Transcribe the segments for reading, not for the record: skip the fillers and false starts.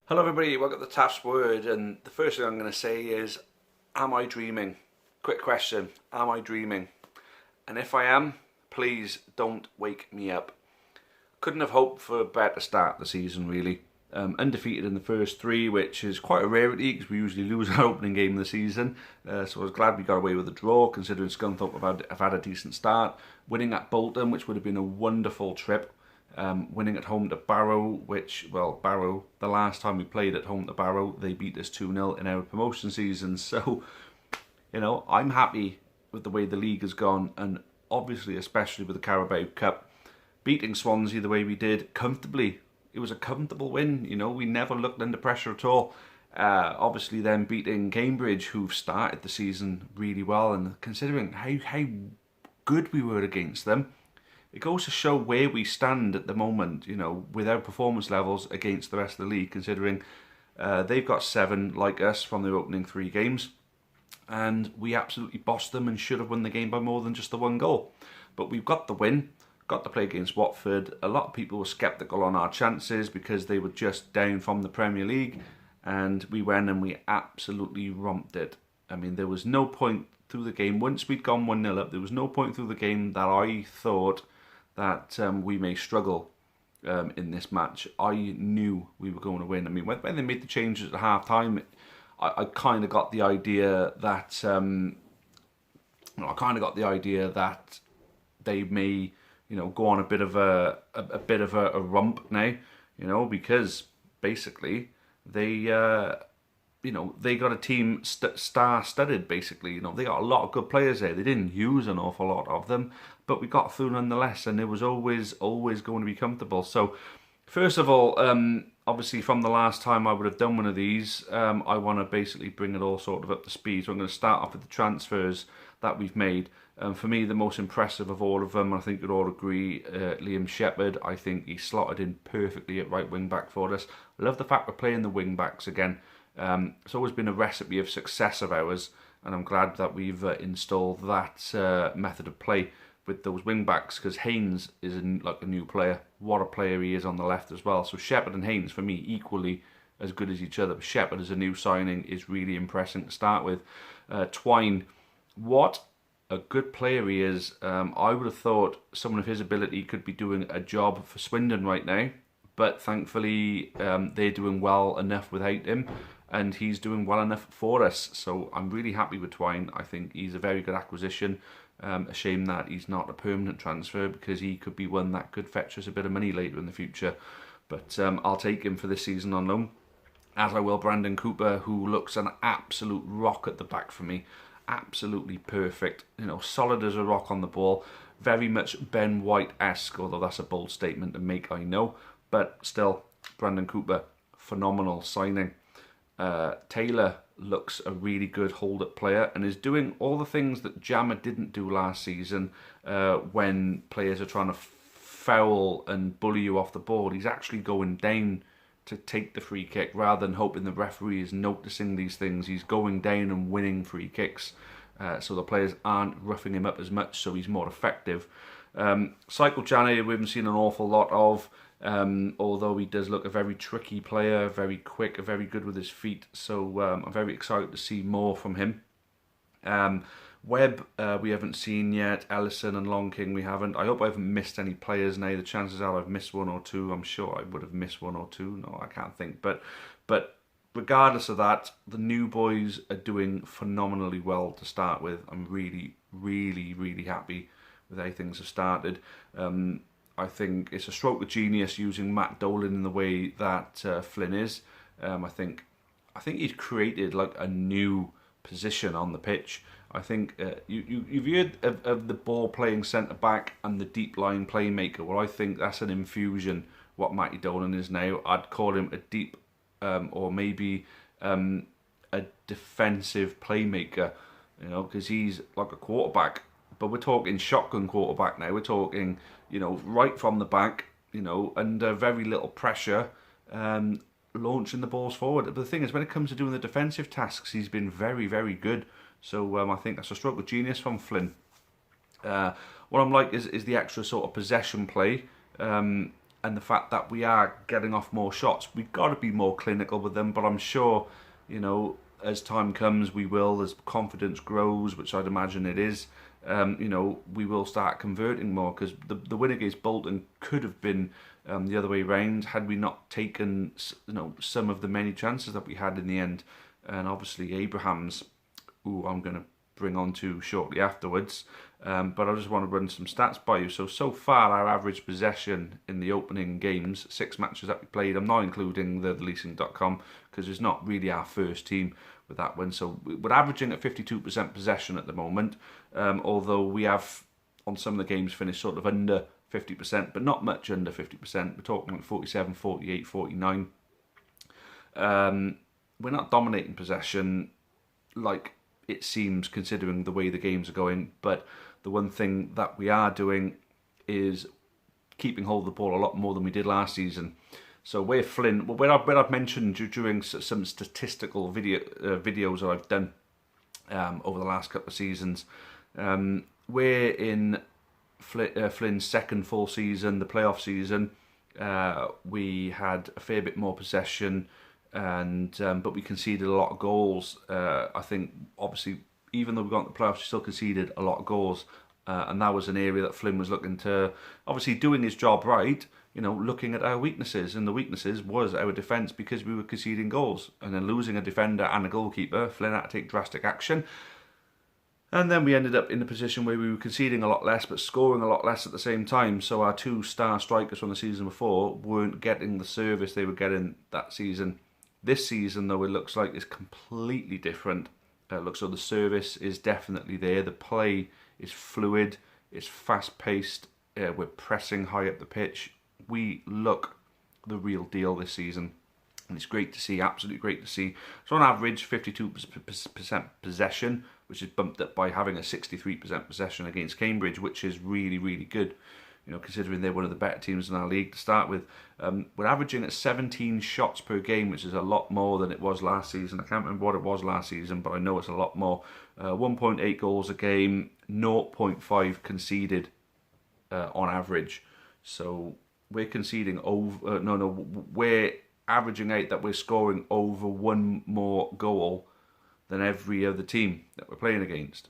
Hello everybody, welcome to Taffs Word, and the first thing I'm going to say is, am I dreaming? Quick question, am I dreaming? And if I am, please don't wake me up. Couldn't have hoped for a better start to the season really. Undefeated in the first three, which is quite a rarity because we usually lose our opening game of the season. So I was glad we got away with a draw, considering Scunthorpe have had a decent start. Winning at Bolton, which would have been a wonderful trip. Winning at home to Barrow, which, well, Barrow, the last time we played at home to Barrow, they beat us 2-0 in our promotion season. So, I'm happy with the way the league has gone, and obviously, especially with the Carabao Cup, beating Swansea the way we did comfortably. It was a comfortable win, we never looked under pressure at all. Obviously, then beating Cambridge, who've started the season really well, and considering how good we were against them, it goes to show where we stand at the moment, with our performance levels against the rest of the league, considering they've got 7 like us from their opening 3 games, and we absolutely bossed them and should have won the game by more than just the 1 goal. But we've got the win, got to play against Watford. A lot of people were sceptical on our chances because they were just down from the Premier League, and we went and we absolutely romped it. I mean, there was no point through the game, once we'd gone 1-0 up, there was no point through the game that I thought that we may struggle in this match. I knew we were going to win. I mean, when they made the changes at half time, I kind of got the idea that they may, go on a bit of a rump now, because basically they. They got a team star-studded, basically. They got a lot of good players there. They didn't use an awful lot of them, but we got through nonetheless, and it was always going to be comfortable. So, first of all, obviously from the last time I would have done one of these, I want to basically bring it all sort of up to speed. So I'm going to start off with the transfers that we've made. For me, the most impressive of all of them, I think you'd all agree, Liam Shepard. I think he slotted in perfectly at right wing back for us. I love the fact we're playing the wing backs again. It's always been a recipe of success of ours, and I'm glad that we've installed that method of play with those wing backs, because Haynes is like a new player. What a player he is on the left as well. So Shepard and Haynes, for me, equally as good as each other. But Shepard as a new signing is really impressive to start with. Twine, what a good player he is. I would have thought someone of his ability could be doing a job for Swindon right now, but thankfully they're doing well enough without him, and he's doing well enough for us. So I'm really happy with Twine. I think he's a very good acquisition. A shame that he's not a permanent transfer, because he could be one that could fetch us a bit of money later in the future. But I'll take him for this season on loan, as I will Brandon Cooper, who looks an absolute rock at the back for me. Absolutely perfect. Solid as a rock on the ball. Very much Ben White-esque, although that's a bold statement to make, I know. But still, Brandon Cooper, phenomenal signing. Taylor looks a really good hold-up player and is doing all the things that Jammer didn't do last season when players are trying to foul and bully you off the ball. He's actually going down to take the free kick rather than hoping the referee is noticing these things. He's going down and winning free kicks, so the players aren't roughing him up as much, so he's more effective. Cycle Johnny, we haven't seen an awful lot of, although he does look a very tricky player, very quick, very good with his feet, so I'm very excited to see more from him. Webb, we haven't seen yet. Ellison and Long King, we haven't. I hope I haven't missed any players now. The chances are I've missed one or two. I'm sure I would have missed one or two. No, I can't think. But regardless of that, the new boys are doing phenomenally well to start with. I'm really, really, really happy with how things have started. I think it's a stroke of genius using Matt Dolan in the way that Flynn is. I think he's created like a new position on the pitch. I think you've heard of the ball playing centre back and the deep line playmaker. Well, I think that's an infusion what Matty Dolan is now. I'd call him a deep or maybe a defensive playmaker, because he's like a quarterback. But we're talking shotgun quarterback now. We're talking, right from the back, under very little pressure, launching the balls forward. But the thing is, when it comes to doing the defensive tasks, he's been very, very good. So I think that's a stroke of genius from Flynn. What I'm like is the extra sort of possession play. and the fact that we are getting off more shots. We've got to be more clinical with them, but I'm sure, as time comes, we will, as confidence grows, which I'd imagine it is, we will start converting more, because the win against Bolton could have been the other way round had we not taken, some of the many chances that we had in the end. And obviously Abraham's, who I'm going to bring on to shortly afterwards, but I just want to run some stats by you. So far, our average possession in the opening games, 6 matches that we played, I'm not including the leasing.com, because it's not really our first team with that one. So we're averaging at 52% possession at the moment, although we have, on some of the games, finished sort of under 50%, but not much under 50%. We're talking like 47, 48, 49. We're not dominating possession like it seems, considering the way the games are going, but the one thing that we are doing is keeping hold of the ball a lot more than we did last season. So where I've mentioned during some statistical videos that I've done over the last couple of seasons, we're in Flynn's second full season, the playoff season. We had a fair bit more possession, and but we conceded a lot of goals. I think, obviously, even though we got into the playoffs, we still conceded a lot of goals, and that was an area that Flynn was looking to, obviously doing his job right, looking at our weaknesses, and the weaknesses was our defence, because we were conceding goals, and then losing a defender and a goalkeeper. Flynn had to take drastic action, and then we ended up in a position where we were conceding a lot less but scoring a lot less at the same time. So our 2 star strikers from the season before weren't getting the service they were getting that season. This season, though, it looks like it's completely different. It looks like the service is definitely there. The play is fluid. It's fast-paced. We're pressing high up the pitch. We look the real deal this season. And it's great to see, absolutely great to see. So on average, 52% possession, which is bumped up by having a 63% possession against Cambridge, which is really, really good. Considering they're one of the better teams in our league to start with. We're averaging at 17 shots per game, which is a lot more than it was last season. I can't remember what it was last season, but I know it's a lot more. 1.8 goals a game, 0.5 conceded on average. So we're conceding over... we're averaging out that we're scoring over 1 more goal than every other team that we're playing against.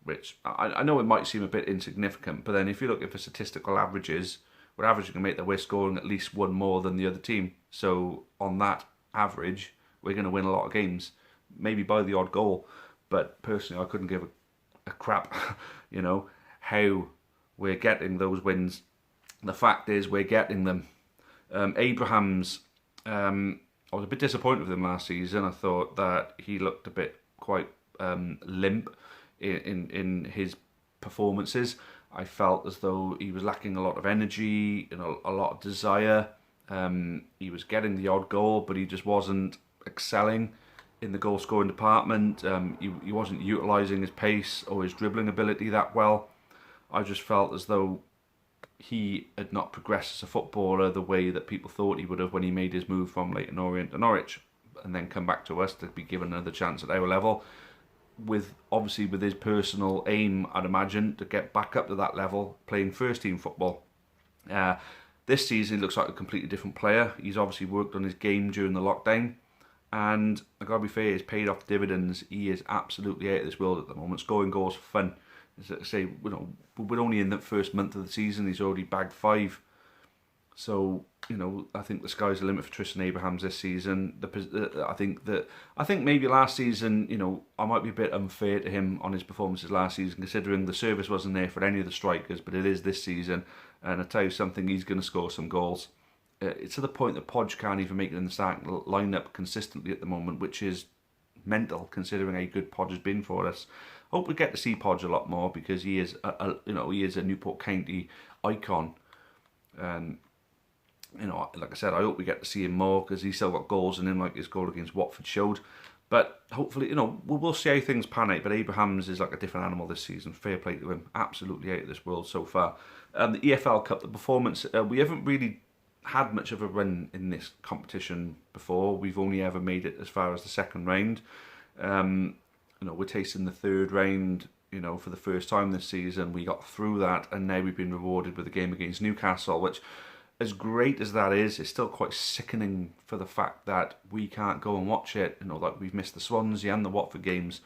Which I know it might seem a bit insignificant, but then if you look at the statistical averages, we're averaging a mate that we're scoring at least 1 more than the other team. So on that average, we're going to win a lot of games, maybe by the odd goal. But personally, I couldn't give a crap, how we're getting those wins. The fact is, we're getting them. Abraham's, I was a bit disappointed with him last season. I thought that he looked a bit quite limp in his performances. I felt as though he was lacking a lot of energy and a lot of desire. He was getting the odd goal, but he just wasn't excelling in the goal scoring department. He wasn't utilising his pace or his dribbling ability that well. I just felt as though he had not progressed as a footballer the way that people thought he would have when he made his move from Leyton Orient to Norwich, and then come back to us to be given another chance at our level. With his personal aim, I'd imagine, to get back up to that level, playing first team football. This season, he looks like a completely different player. He's obviously worked on his game during the lockdown, and I gotta be fair, he's paid off dividends. He is absolutely out of this world at the moment, scoring goals for fun. As I say, we're only in the first month of the season. He's already bagged 5. So I think the sky's the limit for Tristan Abrahams this season. I think maybe last season, I might be a bit unfair to him on his performances last season, considering the service wasn't there for any of the strikers, but it is this season. And I tell you something, he's going to score some goals. It's to the point that Podge can't even make it in the starting lineup consistently at the moment, which is mental considering how good Podge has been for us. Hope we get to see Podge a lot more, because he is a Newport County icon. And like I said, I hope we get to see him more, because he's still got goals in him, like his goal against Watford showed. But hopefully, we'll see how things pan out. But Abrahams is like a different animal this season. Fair play to him. Absolutely out of this world so far. The EFL Cup, the performance, we haven't really had much of a run in this competition before. We've only ever made it as far as the second round. We're tasting the third round, for the first time this season. We got through that, and now we've been rewarded with a game against Newcastle, which... as great as that is, it's still quite sickening for the fact that we can't go and watch it. Like we've missed the Swansea and the Watford games.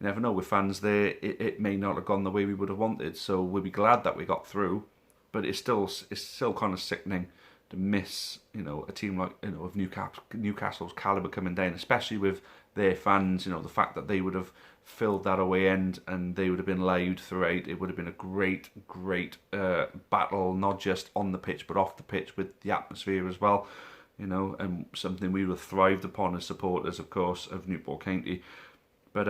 You never know, with fans there, it may not have gone the way we would have wanted. So we'll be glad that we got through, but it's still kind of sickening to miss, a team like, of Newcastle's calibre coming down, especially with their fans. The fact that they would have filled that away end and they would have been loud throughout. It would have been a great battle, not just on the pitch but off the pitch, with the atmosphere as well. And something we would have thrived upon as supporters, of course, of Newport County. But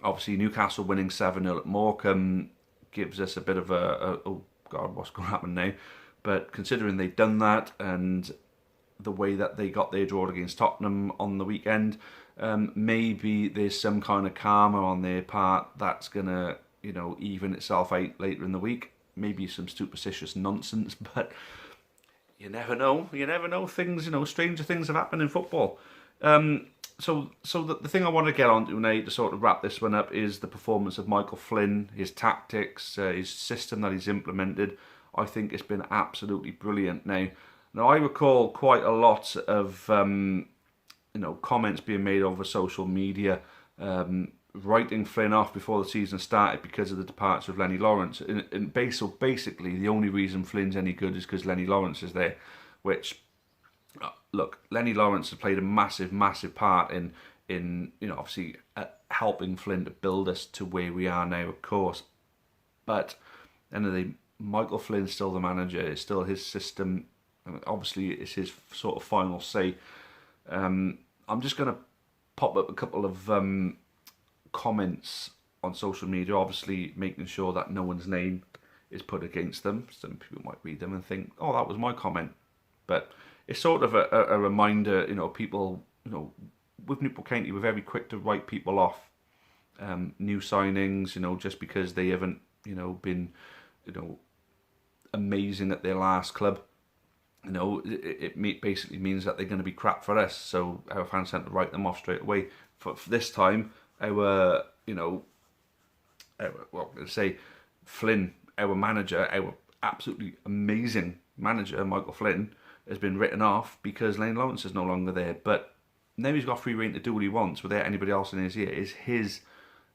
obviously Newcastle winning 7-0 at Morecambe gives us a bit of a oh God, what's going to happen now? But considering they've done that and the way that they got their draw against Tottenham on the weekend, maybe there's some kind of karma on their part that's going to, even itself out later in the week. Maybe some superstitious nonsense, but you never know. You never know. Things, stranger things have happened in football. So the thing I want to get on to now to sort of wrap this one up is the performance of Michael Flynn, his tactics, his system that he's implemented. I think it's been absolutely brilliant. Now I recall quite a lot of comments being made over social media, writing Flynn off before the season started because of the departure of Lenny Lawrence. And basically, the only reason Flynn's any good is because Lenny Lawrence is there, which, look, Lenny Lawrence has played a massive part in obviously helping Flynn to build us to where we are now, of course. But end of the day, Michael Flynn's still the manager. It's still his system. Obviously, it's his sort of final say. I'm just going to pop up a couple of comments on social media, obviously making sure that no one's name is put against them. Some people might read them and think, oh, that was my comment. But it's sort of a reminder, people, with Newport County, we're very quick to write people off. New signings, just because they haven't, been, amazing at their last club. It basically means that they're going to be crap for us. So our fans tend to write them off straight away. For this time, Flynn, our manager, our absolutely amazing manager, Michael Flynn, has been written off because Lane Lawrence is no longer there. But now he's got free rein to do what he wants without anybody else in his ear. It's his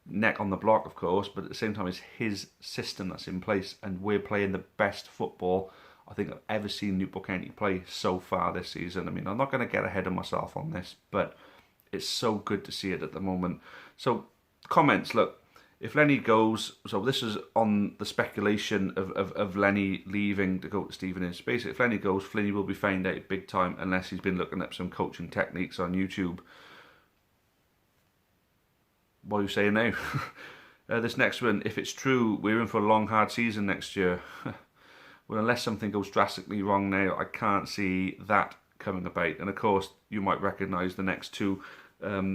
neck on the block, of course, but at the same time, it's his system that's in place, and we're playing the best football I think I've ever seen Newport County play so far this season. I mean, I'm not going to get ahead of myself on this, but it's so good to see it at the moment. So, comments, look, if Lenny goes, so this is on the speculation of Lenny leaving to go to Stevenage. Basically, if Lenny goes, Flinny will be found out big time unless he's been looking at some coaching techniques on YouTube. What are you saying now? This next one, if it's true, we're in for a long, hard season next year. Well, unless something goes drastically wrong now, I can't see that coming about. And of course, you might recognise the next two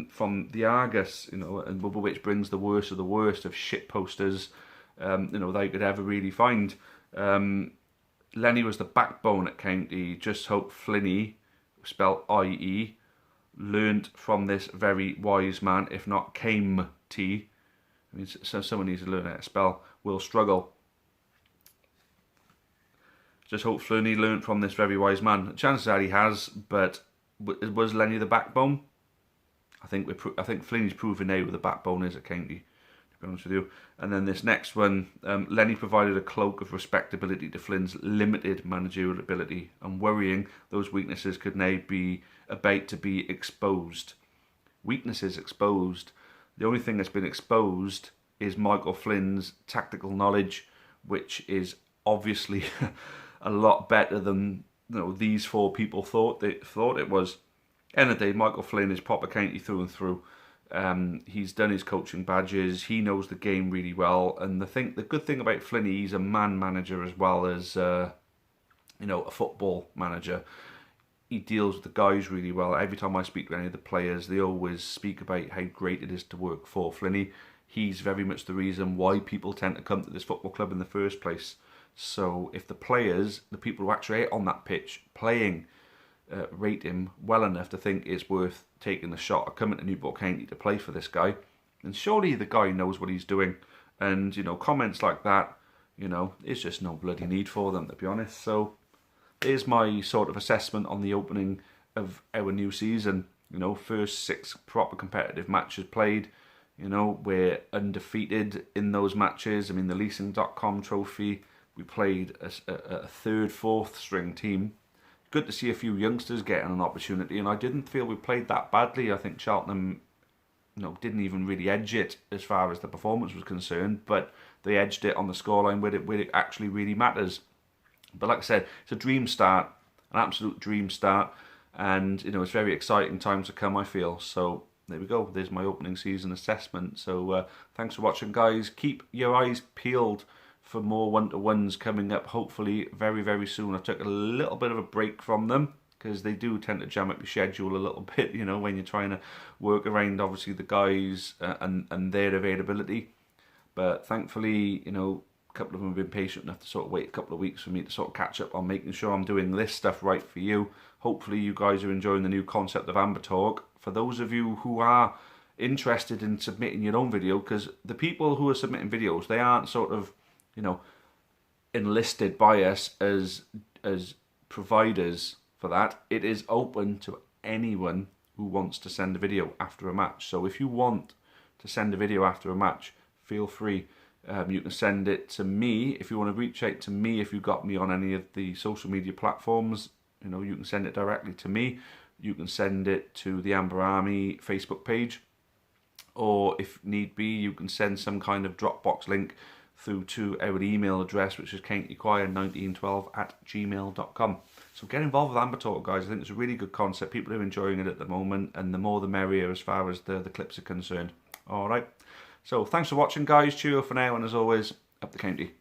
from the Argus, and which brings the worst of the worst of shit posters, they could ever really find. Lenny was the backbone at County. Just hope Flinny, spelled I-E, learnt from this very wise man, if not came T. I mean, so someone needs to learn how to spell. Will struggle. Just hope Flinny learnt from this very wise man. Chances are he has, but was Lenny the backbone? I think Flinny's proven now where the backbone is at County, to be honest with you. And then this next one, Lenny provided a cloak of respectability to Flynn's limited managerial ability, and worrying those weaknesses could now be about to be exposed. Weaknesses exposed. The only thing that's been exposed is Michael Flynn's tactical knowledge, which is obviously a lot better than these four people thought it was. End of the day, Michael Flynn is proper County through and through. He's done his coaching badges. He knows the game really well. And the good thing about Flynn, he's a man manager as well as a football manager. He deals with the guys really well. Every time I speak to any of the players, they always speak about how great it is to work for Flinny. He's very much the reason why people tend to come to this football club in the first place. So if the players, the people who actually are on that pitch playing, rate him well enough to think it's worth taking the shot of coming to Newport County to play for this guy, and surely the guy knows what he's doing. And comments like that, it's just no bloody need for them, to be honest. So there's my sort of assessment on the opening of our new season. You know, first 6 proper competitive matches played. You know, we're undefeated in those matches. I mean, the Leasing.com trophy, we played a 3rd, 4th string team. Good to see a few youngsters getting an opportunity, and I didn't feel we played that badly. I think Cheltenham, you know, didn't even really edge it as far as the performance was concerned, but they edged it on the scoreline where it actually really matters. But like I said, it's a dream start, an absolute dream start, and you know, it's very exciting times to come, I feel. So there we go, there's my opening season assessment. So thanks for watching, guys. Keep your eyes peeled for more one-to-ones coming up, hopefully very, very soon. I took a little bit of a break from them because they do tend to jam up your schedule a little bit, you know, when you're trying to work around, obviously, the guys and their availability. But thankfully, you know, a couple of them have been patient enough to sort of wait a couple of weeks for me to sort of catch up on making sure I'm doing this stuff right for you. Hopefully you guys are enjoying the new concept of Amber Talk. For those of you who are interested in submitting your own video, because the people who are submitting videos, they aren't sort of, you know, enlisted by us as providers for that. It is open to anyone who wants to send a video after a match. So if you want to send a video after a match, feel free. You can send it to me. If you want to reach out to me, if you got me on any of the social media platforms, you know, you can send it directly to me. You can send it to the Amber Army Facebook page, or if need be, you can send some kind of Dropbox link through to our email address, which is kaintyquire1912@gmail.com. So get involved with Amber Talk, guys. I think it's a really good concept. People are enjoying it at the moment, and the more the merrier as far as the clips are concerned. All right. So thanks for watching, guys. Cheerio for now, and as always, up the county.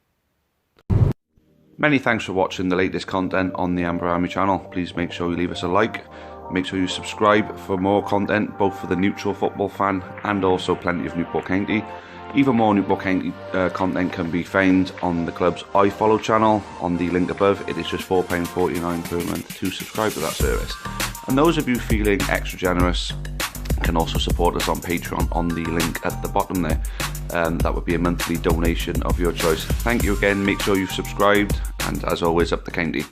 Many thanks for watching the latest content on the Amber Army channel. Please make sure you leave us a like. Make sure you subscribe for more content, both for the neutral football fan and also plenty of Newport County. Even more Newport County content can be found on the club's iFollow channel on the link above. It is just £4.49 per month to subscribe to that service. And those of you feeling extra generous can also support us on Patreon on the link at the bottom there. That would be a monthly donation of your choice. Thank you again. Make sure you've subscribed, and as always, up the county.